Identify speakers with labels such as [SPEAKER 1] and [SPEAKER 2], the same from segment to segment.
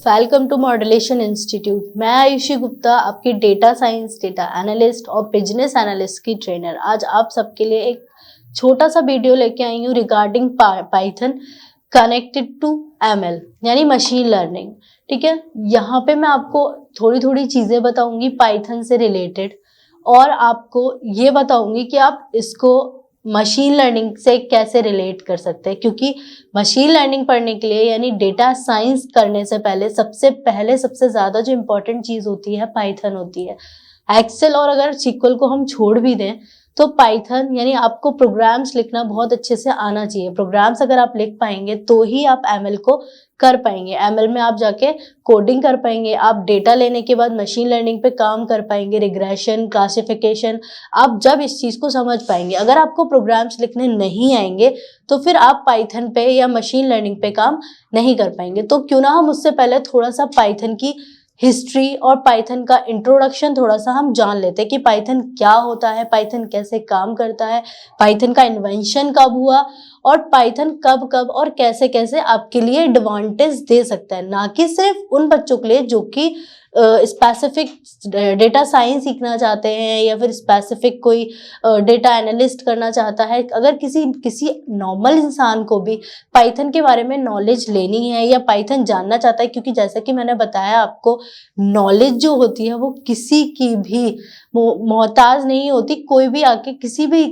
[SPEAKER 1] Welcome to modulation institute. मैं आयुषी गुप्ता, आपकी data science, data analyst और बिजनेस एनालिस्ट की ट्रेनर। आज आप सबके लिए एक छोटा सा वीडियो लेके आई हूँ regarding Python connected to ML यानी मशीन लर्निंग। ठीक है, यहाँ पे मैं आपको थोड़ी थोड़ी चीजें बताऊंगी पाइथन से रिलेटेड और आपको ये बताऊंगी कि आप इसको मशीन लर्निंग से कैसे रिलेट कर सकते हैं, क्योंकि मशीन लर्निंग पढ़ने के लिए यानी डेटा साइंस करने से पहले सबसे ज्यादा जो इम्पोर्टेंट चीज होती है पाइथन होती है। एक्सेल और अगर SQL को हम छोड़ भी दें तो पाइथन यानी आपको प्रोग्राम्स लिखना बहुत अच्छे से आना चाहिए। प्रोग्राम्स अगर आप लिख पाएंगे तो ही आप एमएल को कर पाएंगे। एमएल में आप जाके कोडिंग कर पाएंगे, आप डेटा लेने के बाद मशीन लर्निंग पे काम कर पाएंगे, रिग्रेशन, क्लासिफिकेशन, आप जब इस चीज को समझ पाएंगे। अगर आपको प्रोग्राम्स लिखने नहीं आएंगे तो फिर आप पाइथन पे या मशीन लर्निंग पे काम नहीं कर पाएंगे। तो क्यों ना हम उससे पहले थोड़ा सा पाइथन की हिस्ट्री और पाइथन का इंट्रोडक्शन थोड़ा सा हम जान लेते हैं कि पाइथन क्या होता है, पाइथन कैसे काम करता है, पाइथन का इन्वेंशन कब हुआ और पाइथन कब कब और कैसे कैसे आपके लिए एडवांटेज दे सकता है। ना कि सिर्फ उन बच्चों के लिए जो कि स्पेसिफिक डेटा साइंस सीखना चाहते हैं या फिर स्पेसिफिक कोई डेटा एनालिस्ट करना चाहता है। अगर किसी नॉर्मल इंसान को भी पाइथन के बारे में नॉलेज लेनी है या पाइथन जानना चाहता है, क्योंकि जैसा कि मैंने बताया आपको, नॉलेज जो होती है वो किसी की भी मोहताज नहीं होती। कोई भी आके किसी भी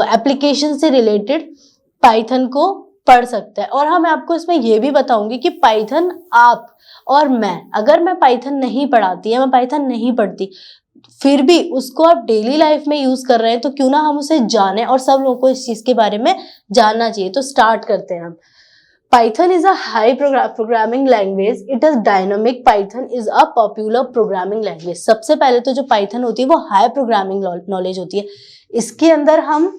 [SPEAKER 1] एप्लीकेशन से रिलेटेड पाइथन को पढ़ सकता है। और हाँ, मैं आपको इसमें ये भी बताऊंगी कि पाइथन आप और अगर मैं पाइथन नहीं पढ़ाती या मैं पाइथन नहीं पढ़ती फिर भी उसको आप डेली लाइफ में यूज कर रहे हैं तो क्यों ना हम उसे जाने, और सब लोगों को इस चीज के बारे में जानना चाहिए। तो स्टार्ट करते हैं हम। Python is a high programming language. It is dynamic. Python is a popular programming language. सबसे पहले तो जो Python होती है वो हाई प्रोग्रामिंग नॉलेज होती है। इसके अंदर हम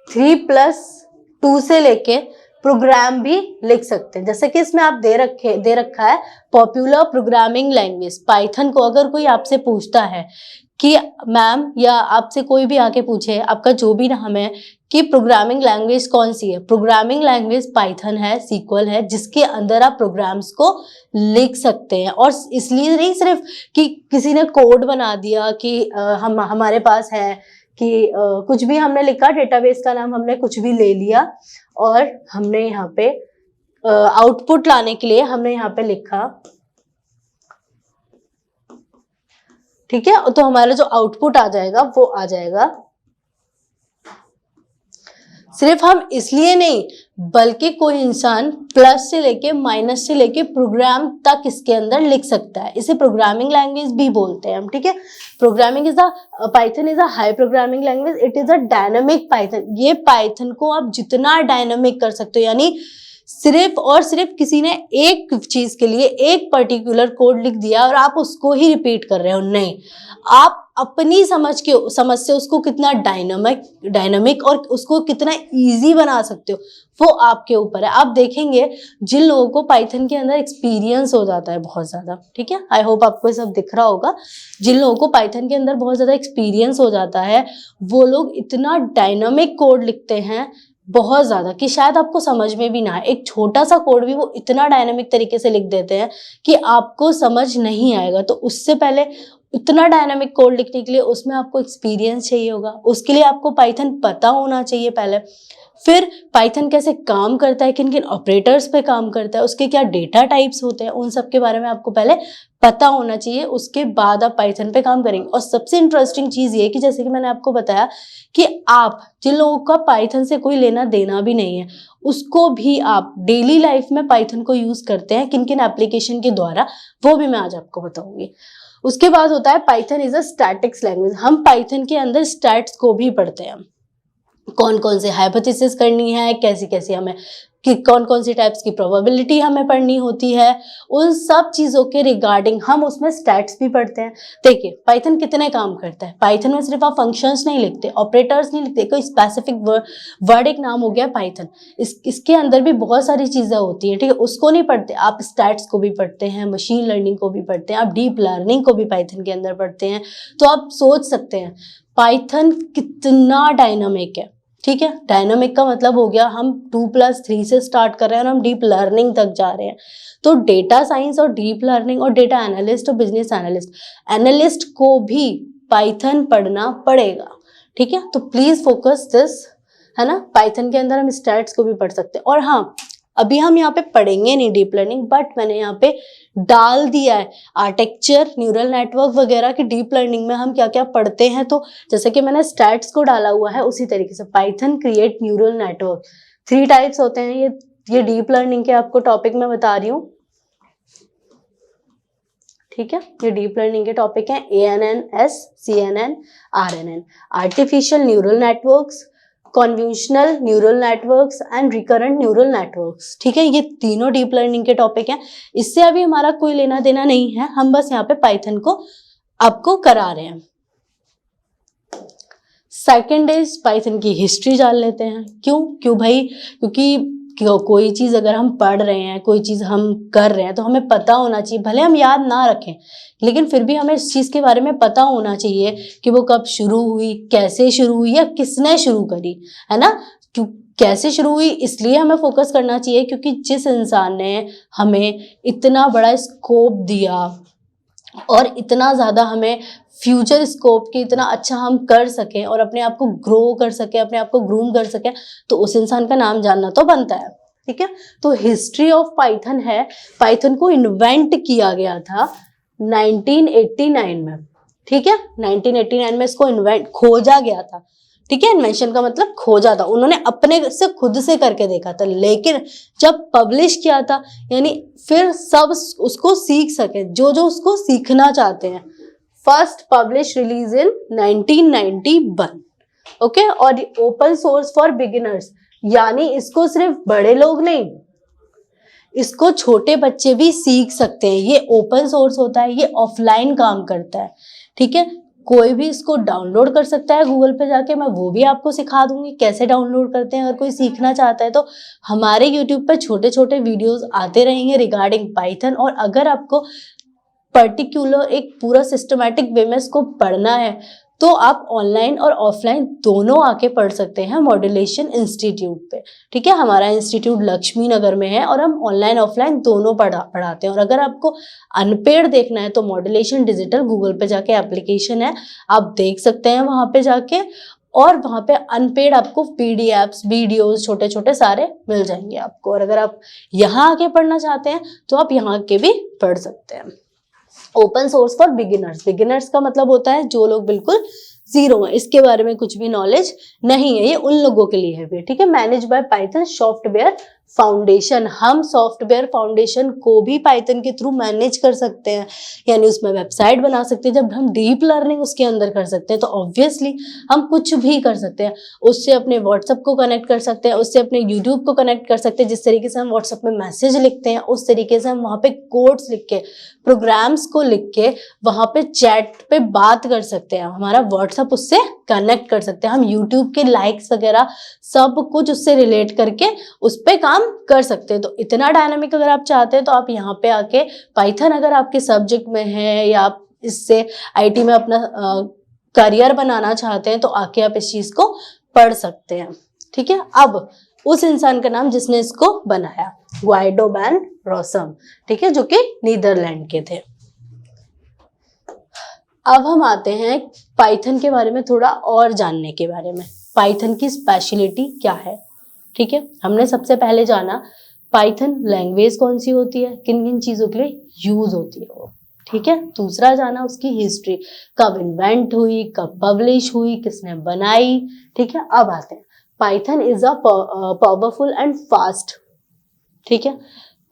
[SPEAKER 1] 3+2 से लेके प्रोग्राम भी लिख सकते हैं। जैसे कि इसमें आप दे रखा है पॉपुलर प्रोग्रामिंग लैंग्वेज। पाइथन को अगर कोई आपसे पूछता है कि मैम, या आपसे कोई भी आके पूछे, आपका जो भी नाम है, कि प्रोग्रामिंग लैंग्वेज कौन सी है, प्रोग्रामिंग लैंग्वेज पाइथन है, SQL है, जिसके अंदर आप प्रोग्राम्स को लिख सकते हैं। और इसलिए नहीं सिर्फ कि किसी ने कोड बना दिया कि हमारे पास है कि कुछ भी हमने लिखा, डेटाबेस का नाम हमने कुछ भी ले लिया और हमने यहाँ पे आउटपुट लाने के लिए हमने यहाँ पे लिखा, ठीक है, तो हमारा जो आउटपुट आ जाएगा वो आ जाएगा। सिर्फ हम इसलिए नहीं बल्कि कोई इंसान प्लस से लेके माइनस से लेके प्रोग्राम तक इसके अंदर लिख सकता है। इसे प्रोग्रामिंग लैंग्वेज भी बोलते हैं हम, ठीक है। Python is a high programming language. It is a dynamic Python. ये पाइथन को आप जितना डायनामिक कर सकते हो, यानी सिर्फ और सिर्फ किसी ने एक चीज के लिए एक पर्टिकुलर कोड लिख दिया और आप उसको ही रिपीट कर रहे हो, नहीं, आप अपनी समझ से उसको कितना डायनामिक और उसको कितना इजी बना सकते हो वो आपके ऊपर है। आप देखेंगे जिन लोगों को पाइथन के अंदर एक्सपीरियंस हो जाता है बहुत ज्यादा, ठीक है, आई होप आपको ये सब दिख रहा होगा, जिन लोगों को पाइथन के अंदर बहुत ज्यादा एक्सपीरियंस हो जाता है वो लोग इतना डायनामिक कोड लिखते हैं बहुत ज्यादा कि शायद आपको समझ में भी ना आए। एक छोटा सा कोड भी वो इतना डायनामिक तरीके से लिख देते हैं कि आपको समझ नहीं आएगा। तो उससे पहले इतना डायनामिक कोड लिखने के लिए उसमें आपको एक्सपीरियंस चाहिए होगा, उसके लिए आपको पाइथन पता होना चाहिए पहले। फिर पाइथन कैसे काम करता है, किन किन ऑपरेटर्स पे काम करता है, उसके क्या डेटा टाइप्स होते हैं, उन सब के बारे में आपको पहले पता होना चाहिए। उसके बाद आप पाइथन पे काम करेंगे। और सबसे इंटरेस्टिंग चीज ये कि जैसे कि मैंने आपको बताया कि आप जिन लोगों का पाइथन से कोई लेना देना भी नहीं है उसको भी आप डेली लाइफ में पाइथन को यूज करते हैं, किन किन एप्लीकेशन के द्वारा, वो भी मैं आज आपको बताऊंगी। उसके बाद होता है Python is a statics language. हम पाइथन के अंदर स्टैट्स को भी पढ़ते हैं, कौन कौन से हाइपोथेसिस करनी है, कैसी कैसी हमें कि कौन कौन सी टाइप्स की प्रोबेबिलिटी हमें पढ़नी होती है, उन सब चीज़ों के रिगार्डिंग हम उसमें स्टैट्स भी पढ़ते हैं। देखिए पाइथन कितने काम करता है। पाइथन में सिर्फ आप फंक्शंस नहीं लिखते, ऑपरेटर्स नहीं लिखते, कोई स्पेसिफिक वर्ड एक नाम हो गया पाइथन, इसके अंदर भी बहुत सारी चीज़ें होती हैं, ठीक है, उसको नहीं पढ़ते। आप स्टैट्स को भी पढ़ते हैं, मशीन लर्निंग को भी पढ़ते हैं, आप डीप लर्निंग को भी पाइथन के अंदर पढ़ते हैं। तो आप सोच सकते हैं पाइथन कितना डायनामिक है। ठीक है। डायनामिक का मतलब हो गया हम 2+3 से स्टार्ट कर रहे हैं और हम डीप लर्निंग तक जा रहे हैं। तो डेटा साइंस और डीप लर्निंग और डेटा एनालिस्ट और बिजनेस एनालिस्ट को भी पाइथन पढ़ना पड़ेगा, ठीक है। तो प्लीज फोकस दिस, है ना। पाइथन के अंदर हम स्टैट्स को भी पढ़ सकते हैं। और हाँ, अभी हम यहाँ पे पढ़ेंगे नहीं डीप लर्निंग, बट मैंने यहाँ पे डाल दिया है आर्किटेक्चर, न्यूरल नेटवर्क वगैरह की डीप लर्निंग में हम क्या क्या पढ़ते हैं। तो जैसे कि मैंने स्टैट्स को डाला हुआ है, उसी तरीके से Python create neural network, 3 types होते हैं। ये डीप लर्निंग के आपको टॉपिक मैं बता रही हूँ, ठीक है। ये डीप लर्निंग के टॉपिक हैं ANNS, CNN, RNN, artificial neural networks, convolutional neural networks and recurrent neural networks, ठीक है। ये तीनों डीप लर्निंग के टॉपिक हैं। इससे अभी हमारा कोई लेना देना नहीं है, हम बस यहाँ पे पाइथन को आपको करा रहे हैं। सेकेंड इज पाइथन की हिस्ट्री जान लेते हैं। क्यों भाई? क्योंकि कोई चीज अगर हम पढ़ रहे हैं, कोई चीज हम कर रहे हैं, तो हमें पता होना चाहिए। भले हम याद ना रखें, लेकिन फिर भी हमें इस चीज के बारे में पता होना चाहिए कि वो कब शुरू हुई, कैसे शुरू हुई, या किसने शुरू करी, है ना। क्यों कैसे शुरू हुई, इसलिए हमें फोकस करना चाहिए क्योंकि जिस इंसान ने हमें इतना बड़ा स्कोप दिया और इतना ज्यादा हमें फ्यूचर स्कोप की इतना अच्छा हम कर सकें और अपने आप को ग्रो कर सके, अपने आप को ग्रूम कर सके, तो उस इंसान का नाम जानना तो बनता है, ठीक है। तो हिस्ट्री ऑफ पाइथन है, पाइथन को इन्वेंट किया गया था 1989 में, ठीक है। 1989 में इसको खोजा गया था, ठीक है। इन्वेंशन का मतलब खोजा था, उन्होंने अपने से खुद से करके देखा था, लेकिन जब पब्लिश किया था, यानी फिर सब उसको सीख सके जो उसको सीखना चाहते हैं। फर्स्ट पब्लिश रिलीज इन 1991, ओके। और ओपन सोर्स फॉर बिगिनर्स, यानी इसको सिर्फ बड़े लोग नहीं, इसको छोटे बच्चे भी सीख सकते हैं। ये ओपन सोर्स होता है, ये ऑफलाइन काम करता है, ठीक है। कोई भी इसको डाउनलोड कर सकता है गूगल पे जाके, मैं वो भी आपको सिखा दूंगी कैसे डाउनलोड करते हैं। अगर कोई सीखना चाहता है तो हमारे यूट्यूब पे छोटे छोटे वीडियोस आते रहेंगे रिगार्डिंग पाइथन। और अगर आपको पर्टिकुलर एक पूरा सिस्टमैटिक वे में इसको पढ़ना है तो आप ऑनलाइन और ऑफलाइन दोनों आके पढ़ सकते हैं मॉड्यूलेशन इंस्टीट्यूट पे, ठीक है। हमारा इंस्टीट्यूट लक्ष्मी नगर में है और हम ऑनलाइन ऑफलाइन दोनों पढ़ाते हैं। और अगर आपको अनपेड देखना है तो मॉड्यूलेशन डिजिटल गूगल पे जाके एप्लीकेशन है, आप देख सकते हैं वहां पे जाके, और वहां पे अनपेड आपको PDFs, वीडियोस छोटे छोटे सारे मिल जाएंगे आपको। और अगर आप यहाँ आके पढ़ना चाहते हैं तो आप यहाँ के भी पढ़ सकते हैं। Open source for beginners, beginners का मतलब होता है जो लोग बिल्कुल जीरो है, इसके बारे में कुछ भी नॉलेज नहीं है, ये उन लोगों के लिए है, ठीक है। Manage by Python software foundation, हम सॉफ्टवेयर फाउंडेशन को भी पाइथन के थ्रू मैनेज कर सकते हैं, यानी उसमें वेबसाइट बना सकते हैं। जब हम डीप लर्निंग उसके अंदर कर सकते हैं तो ऑब्वियसली हम कुछ भी कर सकते हैं। उससे अपने व्हाट्सएप को कनेक्ट कर सकते हैं, उससे अपने यूट्यूब को कनेक्ट कर सकते हैं। जिस तरीके से हम व्हाट्सएप में मैसेज लिखते हैं, उस तरीके से हम वहाँ पे कोड्स लिख के, प्रोग्राम्स को लिख के वहाँ पे चैट पे बात कर सकते हैं। हमारा व्हाट्सएप उससे कनेक्ट कर सकते हैं, हम यूट्यूब के लाइक्स वगैरह सब कुछ उससे रिलेट करके उस पर काम कर सकते हैं। तो इतना डायनामिक अगर आप चाहते हैं तो आप यहाँ पे आके पाइथन अगर आपके सब्जेक्ट में है या आप इससे IT में अपना करियर बनाना चाहते हैं तो आके आप इस चीज को पढ़ सकते हैं, ठीक है। अब उस इंसान का नाम जिसने इसको बनाया, ग्वाइडो वैन रोसम, ठीक है, जो कि नीदरलैंड के थे। अब हम आते हैं पाइथन के बारे में थोड़ा और जानने के बारे में। पाइथन की स्पेशलिटी क्या है, ठीक है। हमने सबसे पहले जाना पाइथन लैंग्वेज कौन सी होती है, किन किन चीजों के लिए यूज होती है वो, ठीक है। दूसरा जाना उसकी हिस्ट्री, कब इन्वेंट हुई, कब पब्लिश हुई, किसने बनाई, ठीक है। अब आते हैं Python is a powerful and fast, ठीक है।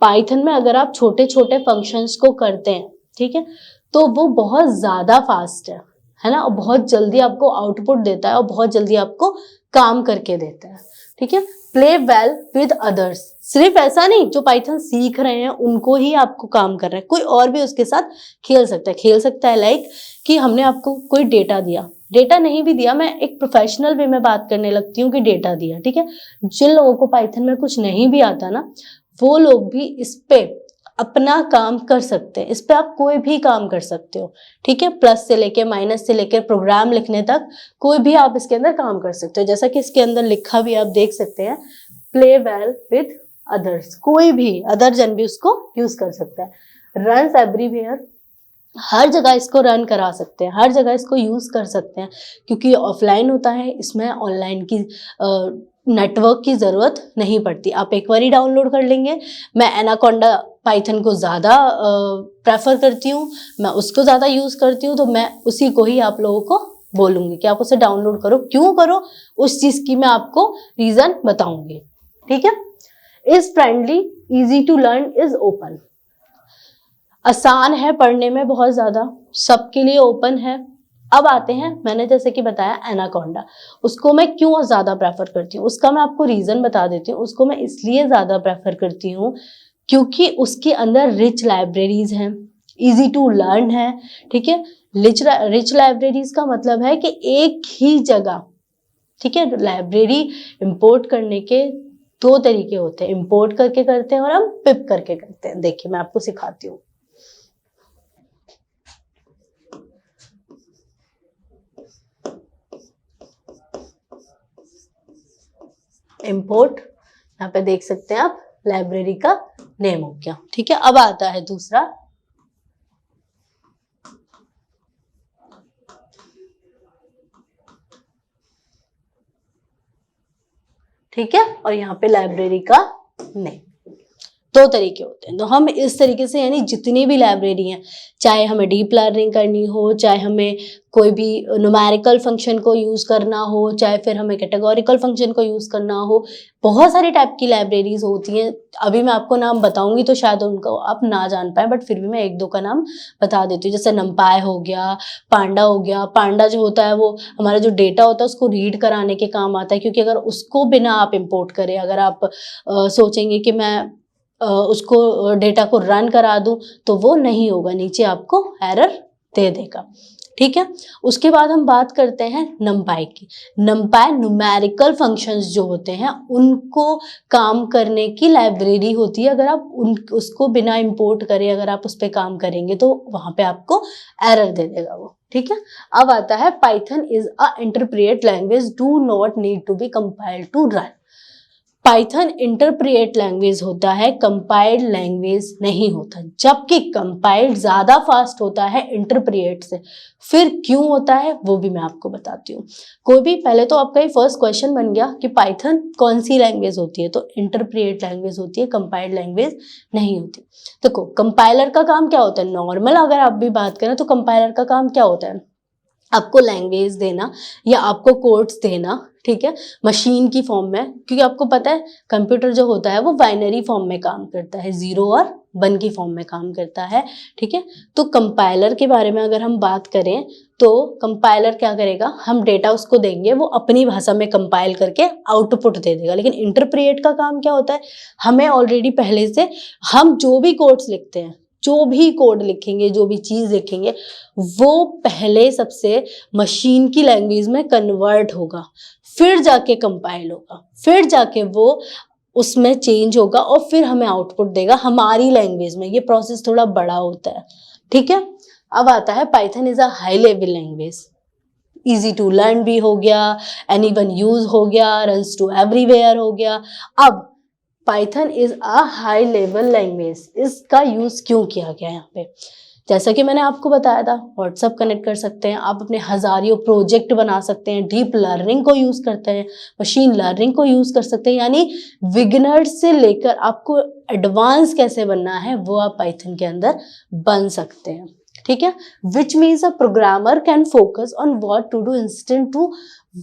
[SPEAKER 1] पाइथन में अगर आप छोटे छोटे फंक्शंस को करते हैं, ठीक है, तो वो बहुत ज्यादा फास्ट है ना, और बहुत जल्दी आपको आउटपुट देता है और बहुत जल्दी आपको काम करके देता है, ठीक है। प्ले वेल विद अदर्स, सिर्फ ऐसा नहीं जो पाइथन सीख रहे हैं उनको ही आपको काम कर रहा है, कोई और भी उसके साथ खेल सकता है। लाइक कि हमने आपको कोई डेटा दिया, डेटा नहीं भी दिया, मैं एक प्रोफेशनल वे में बात करने लगती हूँ कि डेटा दिया, ठीक है। जिन लोगों को पाइथन में कुछ नहीं भी आता ना, वो लोग भी इस पे अपना काम कर सकते हैं। इस पे आप कोई भी काम कर सकते हो, ठीक है, प्लस से लेके माइनस से लेकर प्रोग्राम लिखने तक कोई भी आप इसके अंदर काम कर सकते हो। जैसा कि इसके अंदर लिखा भी आप देख सकते हैं, प्ले वेल विद अदर्स, कोई भी अदर जन भी उसको यूज कर सकता है। रन्स एवरीवेयर, हर जगह इसको रन करा सकते हैं, हर जगह इसको यूज कर सकते हैं, क्योंकि ऑफलाइन होता है, इसमें ऑनलाइन की नेटवर्क की जरूरत नहीं पड़ती। आप एक बार ही डाउनलोड कर लेंगे। मैं एनाकोंडा पाइथन को ज़्यादा प्रेफर करती हूँ, मैं उसको ज़्यादा यूज़ करती हूँ, तो मैं उसी को ही आप लोगों को बोलूँगी कि आप उसे डाउनलोड करो। क्यों करो, उस चीज़ की मैं आपको रीज़न बताऊँगी, ठीक है। Is friendly, easy to learn, is open, आसान है पढ़ने में, बहुत ज़्यादा, सबके लिए ओपन है। अब आते हैं, मैंने जैसे कि बताया एनाकोंडा, उसको मैं क्यों ज़्यादा प्रेफर करती हूँ, उसका मैं आपको रीज़न बता देती हूँ। उसको मैं इसलिए ज़्यादा प्रेफर करती हूँ क्योंकि उसके अंदर रिच लाइब्रेरीज हैं, इजी टू लर्न है, ठीक है। रिच लाइब्रेरीज का मतलब है कि एक ही जगह, ठीक है। लाइब्रेरी इंपोर्ट करने के दो तरीके होते हैं, इंपोर्ट करके करते हैं और हम पिप करके करते हैं। देखिए मैं आपको सिखाती हूँ। इंपोर्ट, यहाँ पे देख सकते हैं आप, लाइब्रेरी का नेम हो गया, ठीक है। अब आता है दूसरा, ठीक है, और यहाँ पे लाइब्रेरी का नेम। दो तरीके होते हैं, तो हम इस तरीके से, यानी जितनी भी लाइब्रेरी हैं, चाहे हमें डीप लर्निंग करनी हो, चाहे हमें कोई भी न्यूमेरिकल फंक्शन को यूज करना हो, चाहे फिर हमें कैटेगोरिकल फंक्शन को यूज करना हो, बहुत सारी टाइप की लाइब्रेरीज होती हैं। अभी मैं आपको नाम बताऊंगी तो शायद उनको आप ना जान पाए, बट फिर भी मैं एक दो का नाम बता देती हूँ। जैसे नमपाई हो गया, पांडा हो गया। पांडा जो होता है वो हमारा जो डेटा होता है उसको रीड कराने के काम आता है, क्योंकि अगर उसको बिना आप इम्पोर्ट करें, अगर आप सोचेंगे कि मैं उसको डेटा को रन करा दूं, तो वो नहीं होगा, नीचे आपको एरर दे देगा, ठीक है। उसके बाद हम बात करते हैं नमपाई की। नमपाई न्यूमेरिकल फंक्शंस जो होते हैं उनको काम करने की लाइब्रेरी होती है। अगर आप उसको बिना इंपोर्ट करे अगर आप उस पर काम करेंगे तो वहां पे आपको एरर दे देगा वो, ठीक है। अब आता है Python is a interpret language, do not need to be compiled to run. Python interpret language होता है, कंपाइल्ड लैंग्वेज नहीं होता, जबकि कंपाइल्ड ज्यादा फास्ट होता है इंटरप्रेट से। फिर क्यों होता है वो भी मैं आपको बताती हूँ। कोई भी, पहले तो आपका ये फर्स्ट क्वेश्चन बन गया कि पाइथन कौन सी लैंग्वेज होती है, तो इंटरप्रेट लैंग्वेज होती है, कंपाइल्ड लैंग्वेज नहीं होती। देखो कंपाइलर का काम क्या होता है, नॉर्मल अगर आप भी बात करें तो कंपाइलर का काम क्या होता है, आपको लैंग्वेज देना या आपको कोड्स देना, ठीक है, मशीन की फॉर्म में। क्योंकि आपको पता है कंप्यूटर जो होता है वो बाइनरी फॉर्म में काम करता है, 0 और 1 की फॉर्म में काम करता है, ठीक है। तो कंपाइलर के बारे में अगर हम बात करें तो कंपाइलर क्या करेगा, हम डेटा उसको देंगे, वो अपनी भाषा में कंपाइल करके आउटपुट दे देगा। लेकिन इंटरप्रेट का काम क्या होता है, हमें ऑलरेडी पहले से, हम जो भी कोड्स लिखते हैं, जो भी कोड लिखेंगे, जो भी चीज लिखेंगे, वो पहले सबसे मशीन की लैंग्वेज में कन्वर्ट होगा, फिर जाके कंपाइल होगा, फिर जाके वो उसमें चेंज होगा और फिर हमें आउटपुट देगा हमारी लैंग्वेज में। ये प्रोसेस थोड़ा बड़ा होता है, ठीक है। अब आता है Python is a high level language, easy to learn भी हो गया, एनीवन यूज हो गया, रन्स टू एवरीवेयर हो गया। अब Python is a high level language, इसका यूज क्यों किया गया यहाँ पे, जैसा कि मैंने आपको बताया था, व्हाट्सएप कनेक्ट कर सकते हैं आप, अपने हजारियों प्रोजेक्ट बना सकते हैं, डीप लर्निंग को यूज करते हैं, मशीन लर्निंग को यूज कर सकते हैं, यानी बिगिनर्स से लेकर आपको एडवांस कैसे बनना है वो आप पाइथन के अंदर बन सकते हैं, ठीक है। Which means a programmer can focus on what to do instant to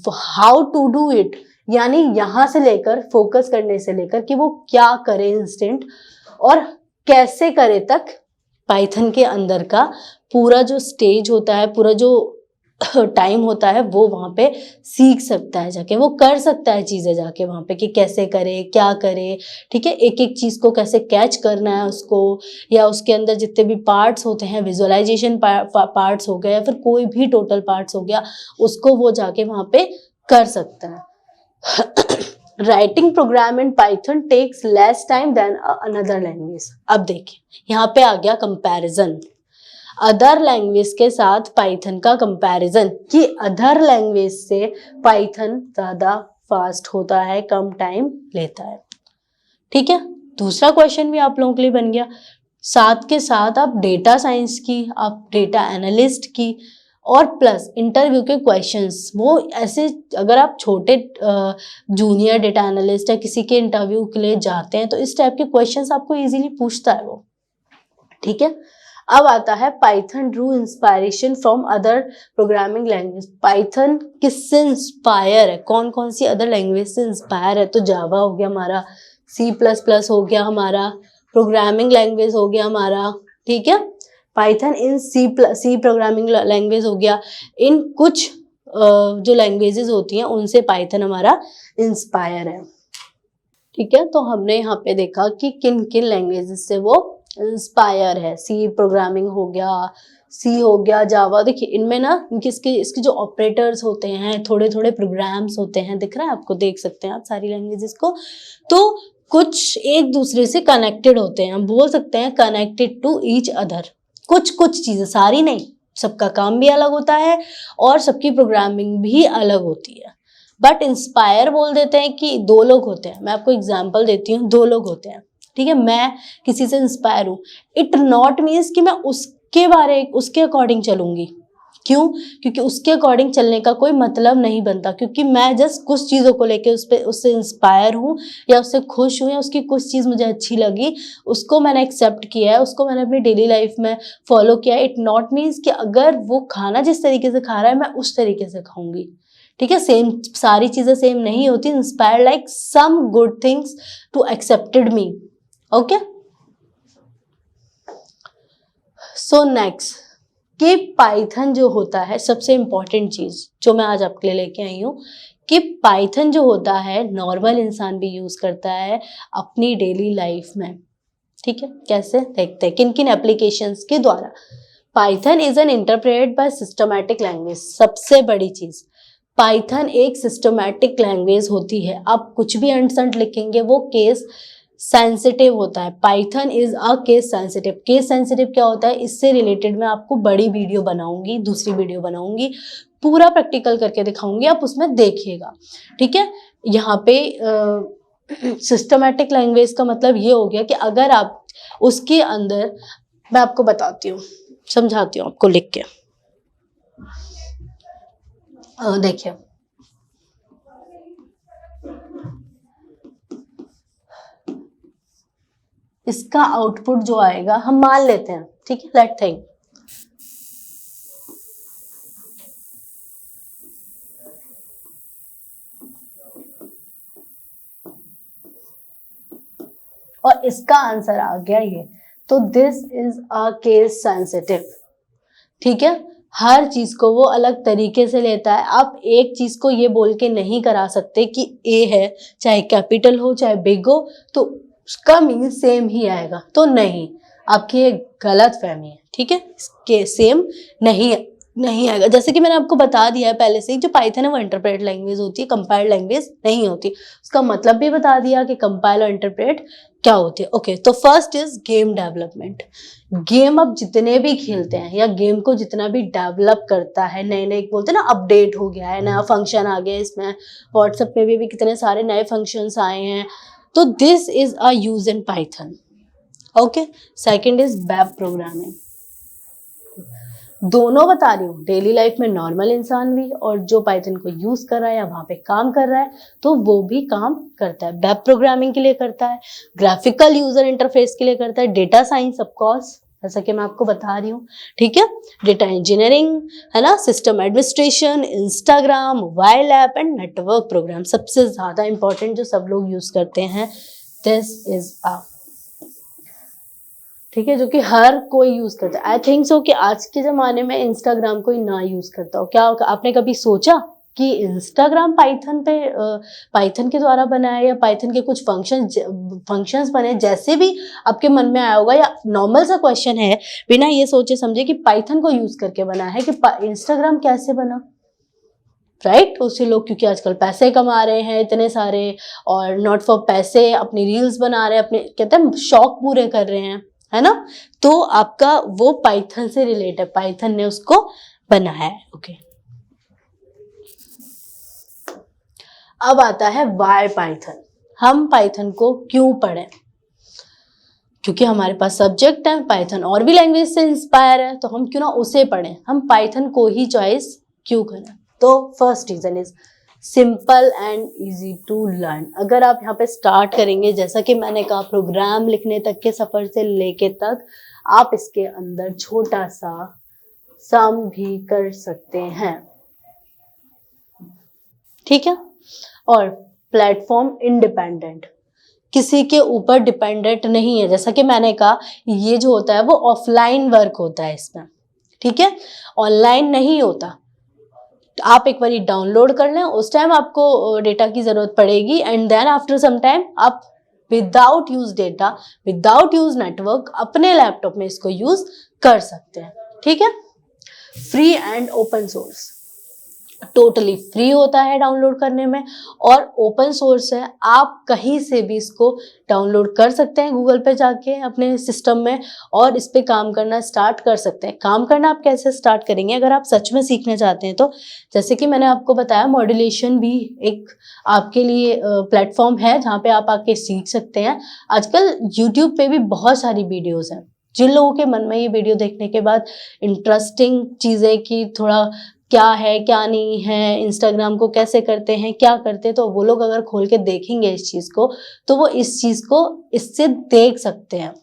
[SPEAKER 1] how to do it, यानी यहां से लेकर, फोकस करने से लेकर कि वो क्या करे इंस्टेंट और कैसे करे तक, पाइथन के अंदर का पूरा जो स्टेज होता है, पूरा जो टाइम होता है, वो वहां पे सीख सकता है, जाके वो कर सकता है चीजें जाके वहां पे कि कैसे करे, क्या करे, ठीक है। एक एक चीज को कैसे कैच करना है उसको, या उसके अंदर जितने भी पार्ट्स होते हैं, विजुअलाइजेशन पार्ट्स हो गए या फिर कोई भी टोटल पार्ट्स हो गया, उसको वो जाके वहां पे कर सकता है। Writing program in Python takes less time than another language. अब देखिए यहाँ पे आ गया कंपैरिजन, अदर लैंग्वेज के साथ पाइथन का कंपैरिजन कि अदर लैंग्वेज से पाइथन ज्यादा फास्ट होता है, कम टाइम लेता है। ठीक है, दूसरा क्वेश्चन भी आप लोगों के लिए बन गया। साथ के साथ आप डेटा साइंस की, आप डेटा एनालिस्ट की और प्लस इंटरव्यू के क्वेश्चंस, वो ऐसे अगर आप छोटे जूनियर डेटा एनालिस्ट या किसी के इंटरव्यू के लिए जाते हैं तो इस टाइप के क्वेश्चंस आपको इजीली पूछता है वो। ठीक है, अब आता है Python Drew inspiration from other programming language. Python किससे इंस्पायर है, कौन कौन सी अदर लैंग्वेज से इंस्पायर है? तो जावा हो गया हमारा, C++ हो गया हमारा, प्रोग्रामिंग लैंग्वेज हो गया हमारा। ठीक है, पाइथन इन सी प्रोग्रामिंग लैंग्वेज हो गया। इन कुछ जो लैंग्वेजेस होती हैं उनसे पाइथन हमारा इंस्पायर है। ठीक है, तो हमने यहाँ पे देखा कि किन किन लैंग्वेजेस से वो इंस्पायर है। सी प्रोग्रामिंग हो गया, सी हो गया, जावा। देखिए इनमें ना इसके जो ऑपरेटर्स होते हैं, थोड़े थोड़े प्रोग्राम्स होते हैं, दिख रहा है आपको, देख सकते हैं आप सारी लैंग्वेजेस को, तो कुछ एक दूसरे से कनेक्टेड होते हैं, हम बोल सकते हैं कनेक्टेड टू ईच अदर। कुछ कुछ चीजें, सारी नहीं, सबका काम भी अलग होता है और सबकी प्रोग्रामिंग भी अलग होती है। बट इंस्पायर बोल देते हैं कि दो लोग होते हैं। मैं आपको एग्जांपल देती हूँ, दो लोग होते हैं। ठीक है, मैं किसी से इंस्पायर हूँ, इट नॉट मीन्स कि मैं उसके अकॉर्डिंग चलूंगी। क्यों? क्योंकि उसके अकॉर्डिंग चलने का कोई मतलब नहीं बनता, क्योंकि मैं जस्ट कुछ चीज़ों को लेके उससे इंस्पायर हूँ या उससे खुश हूँ या उसकी कुछ चीज़ मुझे अच्छी लगी, उसको मैंने एक्सेप्ट किया है, उसको मैंने अपनी डेली लाइफ में फॉलो किया है। इट नॉट मीन्स कि अगर वो खाना जिस तरीके से खा रहा है मैं उस तरीके से खाऊंगी। ठीक है, सेम सारी चीज़ें सेम नहीं होती। Inspire like some good things to accepted me. Okay, so next कि पाइथन जो होता है, सबसे इंपॉर्टेंट चीज जो मैं आज आपके लिए लेके आई हूँ कि पाइथन जो होता है नॉर्मल इंसान भी यूज करता है अपनी डेली लाइफ में। ठीक है, कैसे देखते हैं, किन किन एप्लीकेशंस के द्वारा। Python is an interpreted bye systematic language. सबसे बड़ी चीज, पाइथन एक सिस्टमैटिक लैंग्वेज होती है। आप कुछ भी अंट लिखेंगे वो केस सेंसिटिव होता है। Python is a case sensitive. Case sensitive क्या होता है, इससे रिलेटेड मैं आपको बड़ी वीडियो बनाऊंगी, दूसरी वीडियो बनाऊंगी, पूरा प्रैक्टिकल करके दिखाऊंगी, आप उसमें देखिएगा। ठीक है, यहाँ पे सिस्टमैटिक लैंग्वेज का मतलब ये हो गया कि अगर आप उसके अंदर, मैं आपको बताती हूँ, समझाती हूँ आपको लिख के। देखिए इसका आउटपुट जो आएगा, हम मान लेते हैं, ठीक है, लेट थिंक, और इसका आंसर आ गया ये, तो this is a case sensitive. ठीक है, हर चीज को वो अलग तरीके से लेता है। आप एक चीज को ये बोल के नहीं करा सकते कि ए है, चाहे कैपिटल हो चाहे बिग हो, तो उसका मीन सेम ही आएगा, तो नहीं, आपकी ये गलत फहमी है। ठीक है, इसके सेम नहीं आएगा। जैसे कि मैंने आपको बता दिया है पहले से ही, जो पाइथन है वो इंटरप्रेट लैंग्वेज होती है, कंपाइल्ड लैंग्वेज नहीं होती। उसका मतलब भी बता दिया कि कंपाइल और इंटरप्रेट क्या होती है। ओके, तो first is game development. Game अब जितने भी खेलते हैं या गेम को जितना भी डेवलप करता है, नए नए बोलते हैं ना, अपडेट हो गया है, नया फंक्शन आ गया है इसमें, व्हाट्सएप में भी कितने सारे नए फंक्शंस आए हैं, तो this is a use in Python. Okay, second is web programming. दोनों बता रही हूँ, डेली लाइफ में नॉर्मल इंसान भी और जो पाइथन को यूज कर रहा है या वहां पे काम कर रहा है, तो वो भी काम करता है। वेब प्रोग्रामिंग के लिए करता है, ग्राफिकल यूजर इंटरफेस के लिए करता है, डेटा साइंस ऑफकोर्स, जैसा कि मैं आपको बता रही हूँ। ठीक है, डेटा इंजीनियरिंग है ना, system administration, Instagram, mobile app and network program. सबसे ज्यादा इंपॉर्टेंट जो सब लोग यूज करते हैं, दिस इज अ, ठीक है, जो कि हर कोई यूज करता है। आई थिंक सो कि आज के जमाने में इंस्टाग्राम कोई ना यूज करता हो। क्या आपने कभी सोचा कि इंस्टाग्राम पाइथन के द्वारा बना है या पाइथन के कुछ फंक्शंस बने? जैसे भी आपके मन में आया होगा, या नॉर्मल सा क्वेश्चन है बिना ये सोचे समझे कि पाइथन को यूज करके बना है, कि इंस्टाग्राम कैसे बना? राइट। उससे लोग, क्योंकि आजकल पैसे कमा रहे हैं इतने सारे, और नॉट फॉर पैसे अपनी रील्स बना रहे हैं, अपने कहते हैं शौक पूरे कर रहे हैं, है ना। तो आपका वो पाइथन से रिलेट है, पाइथन ने उसको बनाया है। ओके, अब आता है वाई पाइथन। हम पाइथन को क्यों पढ़ें? क्योंकि हमारे पास सब्जेक्ट है पाइथन, और भी लैंग्वेज से इंस्पायर है, तो हम क्यों ना उसे पढ़ें, हम पाइथन को ही चॉइस क्यों करें? तो first reason is simple and easy to learn. अगर आप यहाँ पे स्टार्ट करेंगे, जैसा कि मैंने कहा, प्रोग्राम लिखने तक के सफर से लेके तक आप इसके अंदर छोटा सा सम भी कर सकते हैं, ठीक है। और प्लेटफॉर्म इंडिपेंडेंट, किसी के ऊपर डिपेंडेंट नहीं है। जैसा कि मैंने कहा, ये जो होता है वो ऑफलाइन वर्क होता है इसमें, ठीक है, ऑनलाइन नहीं होता। आप एक बार डाउनलोड कर लें, उस टाइम आपको डेटा की जरूरत पड़ेगी, and then after some time आप without use data, without use network अपने लैपटॉप में इसको यूज कर सकते हैं, ठीक है। Free and open source, totally free होता है डाउनलोड करने में, और ओपन सोर्स है, आप कहीं से भी इसको डाउनलोड कर सकते हैं गूगल पे जाके अपने सिस्टम में, और इस पे काम करना स्टार्ट कर सकते हैं। काम करना आप कैसे स्टार्ट करेंगे अगर आप सच में सीखना चाहते हैं तो? जैसे कि मैंने आपको बताया, मॉड्यूलेशन भी एक आपके लिए प्लेटफॉर्म है जहाँ पे आप आके सीख सकते हैं। आजकल यूट्यूब पे भी बहुत सारी वीडियोज हैं। जिन लोगों के मन में ये वीडियो देखने के बाद इंटरेस्टिंग चीज़ें कि थोड़ा क्या है क्या नहीं है, इंस्टाग्राम को कैसे करते हैं, क्या करते हैं, तो वो लोग अगर खोल के देखेंगे इस चीज़ को, तो वो इस चीज़ को इससे देख सकते हैं,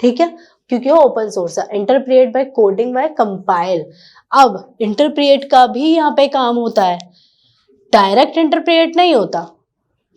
[SPEAKER 1] ठीक है, क्योंकि वो ओपन सोर्स है। Interpret by coding by compile. अब इंटरप्रिएट का भी यहाँ पे काम होता है, डायरेक्ट इंटरप्रिएट नहीं होता,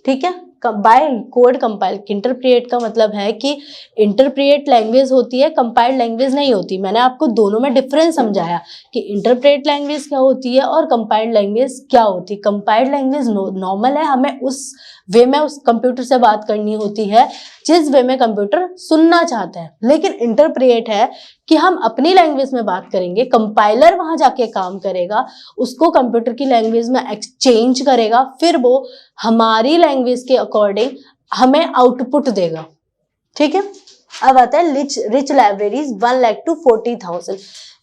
[SPEAKER 1] ठीक है, बाय कोड कंपाइल। इंटरप्रिएट का मतलब है कि इंटरप्रिएट लैंग्वेज होती है, कंपाइल्ड लैंग्वेज नहीं होती। मैंने आपको दोनों में डिफरेंस समझाया कि इंटरप्रिएट लैंग्वेज क्या होती है और कंपाइल्ड लैंग्वेज क्या होती है। कंपाइल्ड लैंग्वेज नॉर्मल है, हमें उस वे में उस कंप्यूटर से बात करनी होती है जिस वे में कंप्यूटर सुनना चाहता है। लेकिन इंटरप्रिएट है कि हम अपनी लैंग्वेज में बात करेंगे, कंपाइलर वहां जाके काम करेगा, उसको कंप्यूटर की लैंग्वेज में एक्सचेंज करेगा, फिर वो हमारी लैंग्वेज के अकॉर्डिंग हमें आउटपुट देगा, ठीक है। अब आता है रिच लाइब्रेरीज 1 लाख to 40,000।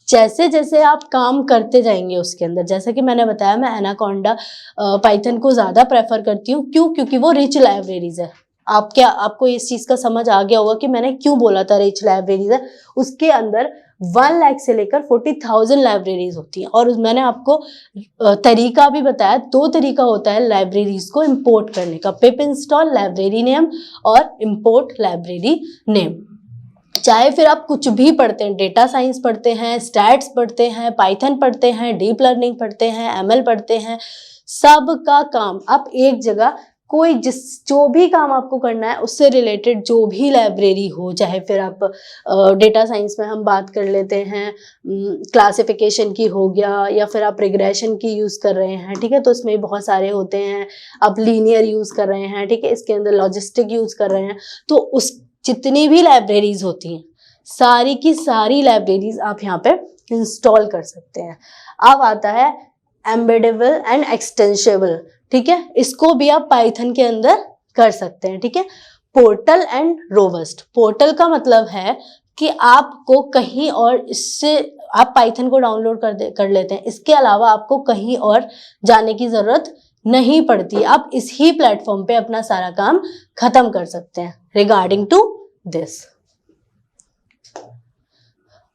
[SPEAKER 1] जैसे जैसे आप काम करते जाएंगे उसके अंदर, जैसे कि मैंने बताया, मैं एनाकोंडा पाइथन को ज्यादा प्रेफर करती हूँ। क्यों? क्योंकि वो रिच लाइब्रेरीज है। आपको इस चीज का समझ आ गया होगा कि मैंने क्यों बोला था रिच लाइब्रेरीज है। उसके अंदर 1 लाख से लेकर 40,000 लाइब्रेरीज होती हैं। और मैंने आपको तरीका भी बताया, 2 तरीका होता है लाइब्रेरीज को इंपोर्ट करने का, पिप इंस्टॉल लाइब्रेरी नेम और इंपोर्ट लाइब्रेरी नेम। चाहे फिर आप कुछ भी पढ़ते हैं, डेटा साइंस पढ़ते हैं, स्टैट्स पढ़ते हैं, पाइथन पढ़ते हैं, डीप लर्निंग पढ़ते हैं, एमएल पढ़ते हैं, सबका काम आप एक जगह, कोई जो भी काम आपको करना है उससे रिलेटेड जो भी लाइब्रेरी हो, चाहे फिर आप डेटा साइंस में हम बात कर लेते हैं, क्लासिफिकेशन की हो गया, या फिर आप रिग्रेशन की यूज़ कर रहे हैं, ठीक है, तो इसमें बहुत सारे होते हैं। आप लीनियर यूज़ कर रहे हैं, ठीक है, इसके अंदर लॉजिस्टिक यूज़ कर रहे हैं, तो उस जितनी भी लाइब्रेरीज होती हैं, सारी की सारी लाइब्रेरीज आप यहाँ पे इंस्टॉल कर सकते हैं। अब आता है एम्बेडेबल एंड एक्सटेंशेबल, ठीक है, इसको भी आप पाइथन के अंदर कर सकते हैं, ठीक है। Portal and robust. पोर्टल का मतलब है कि आपको कहीं और, इससे आप पाइथन को डाउनलोड कर लेते हैं, इसके अलावा आपको कहीं और जाने की जरूरत नहीं पड़ती। आप इस ही प्लेटफॉर्म पे अपना सारा काम खत्म कर सकते हैं रिगार्डिंग टू दिस।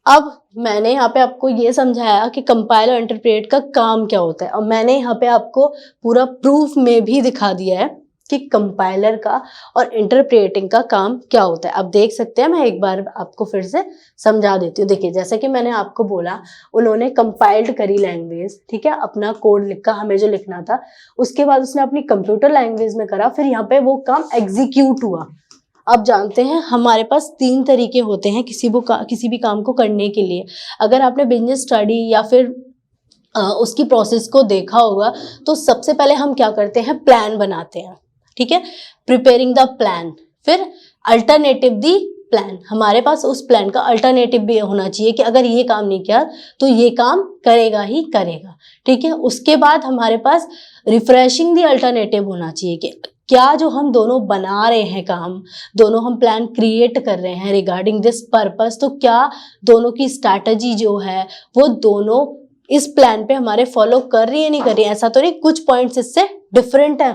[SPEAKER 1] अब मैंने यहाँ पे आपको ये समझाया कि कंपाइल और इंटरप्रेट का काम क्या होता है, और मैंने यहाँ पे आपको पूरा प्रूफ में भी दिखा दिया है कि कंपाइलर का और इंटरप्रेटिंग का काम क्या होता है। आप देख सकते हैं, मैं एक बार आपको फिर से समझा देती हूँ। देखिए, जैसे कि मैंने आपको बोला, उन्होंने कंपाइल्ड करी लैंग्वेज, ठीक है, अपना कोड लिखा, हमें जो लिखना था, उसके बाद उसने अपनी कंप्यूटर लैंग्वेज में करा, फिर यहाँ पे वो काम एग्जीक्यूट हुआ। आप जानते हैं हमारे पास 3 तरीके होते हैं किसी भी काम को करने के लिए। अगर आपने बिजनेस स्टडी या फिर उसकी प्रोसेस को देखा होगा, तो सबसे पहले हम क्या करते हैं, प्लान बनाते हैं, ठीक है, प्रिपेयरिंग द प्लान, फिर अल्टरनेटिव दी प्लान, हमारे पास उस प्लान का अल्टरनेटिव भी होना चाहिए कि अगर ये काम नहीं किया तो ये काम करेगा ही करेगा, ठीक है। उसके बाद हमारे पास रिफ्रेशिंग दी अल्टरनेटिव होना चाहिए कि क्या जो हम दोनों बना रहे हैं काम, दोनों हम प्लान क्रिएट कर रहे हैं रिगार्डिंग दिस पर्पस, तो क्या दोनों की स्ट्रैटेजी जो है वो दोनों इस प्लान पे हमारे फॉलो कर रही है नहीं कर रही है, ऐसा तो नहीं कुछ पॉइंट्स इससे डिफरेंट है,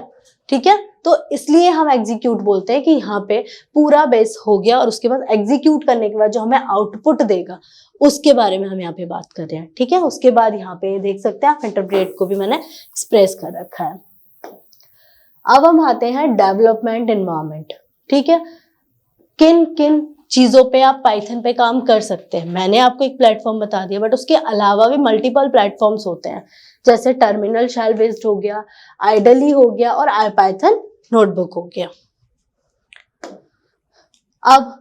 [SPEAKER 1] ठीक है। तो इसलिए हम एग्जीक्यूट बोलते हैं कि यहाँ पे पूरा बेस हो गया और उसके बाद एग्जीक्यूट करने के बाद जो हमें आउटपुट देगा उसके बारे में हम यहाँ पे बात कर रहे हैं, ठीक है। उसके बाद यहाँ पे देख सकते हैं आप इंटरप्रेट को भी मैंने एक्सप्रेस कर रखा है। अब हम आते हैं डेवलपमेंट एनवायरनमेंट, ठीक है। किन किन चीजों पे आप पाइथन पे काम कर सकते हैं, मैंने आपको एक प्लेटफॉर्म बता दिया, बट उसके अलावा भी मल्टीपल प्लेटफॉर्म्स होते हैं, जैसे टर्मिनल शेल बेस्ड हो गया, आइडली हो गया और आईपाइथन नोटबुक हो गया। अब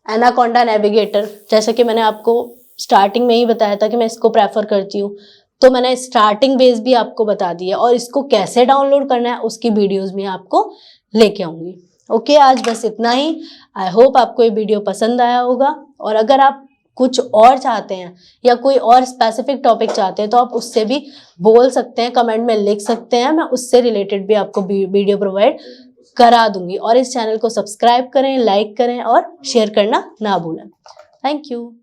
[SPEAKER 1] एनाकोंडा नेविगेटर, जैसे कि मैंने आपको स्टार्टिंग में ही बताया था कि मैं इसको प्रेफर करती हूँ, तो मैंने स्टार्टिंग बेस भी आपको बता दिया और इसको कैसे डाउनलोड करना है उसकी वीडियोस भी आपको लेके आऊंगी। ओके, आज बस इतना ही। आई होप आपको ये वीडियो पसंद आया होगा, और अगर आप कुछ और चाहते हैं या कोई और स्पेसिफिक टॉपिक चाहते हैं तो आप उससे भी बोल सकते हैं, कमेंट में लिख सकते हैं, मैं उससे रिलेटेड भी आपको वीडियो प्रोवाइड करा दूंगी। और इस चैनल को सब्सक्राइब करें, लाइक करें और शेयर करना ना भूलें। Thank you.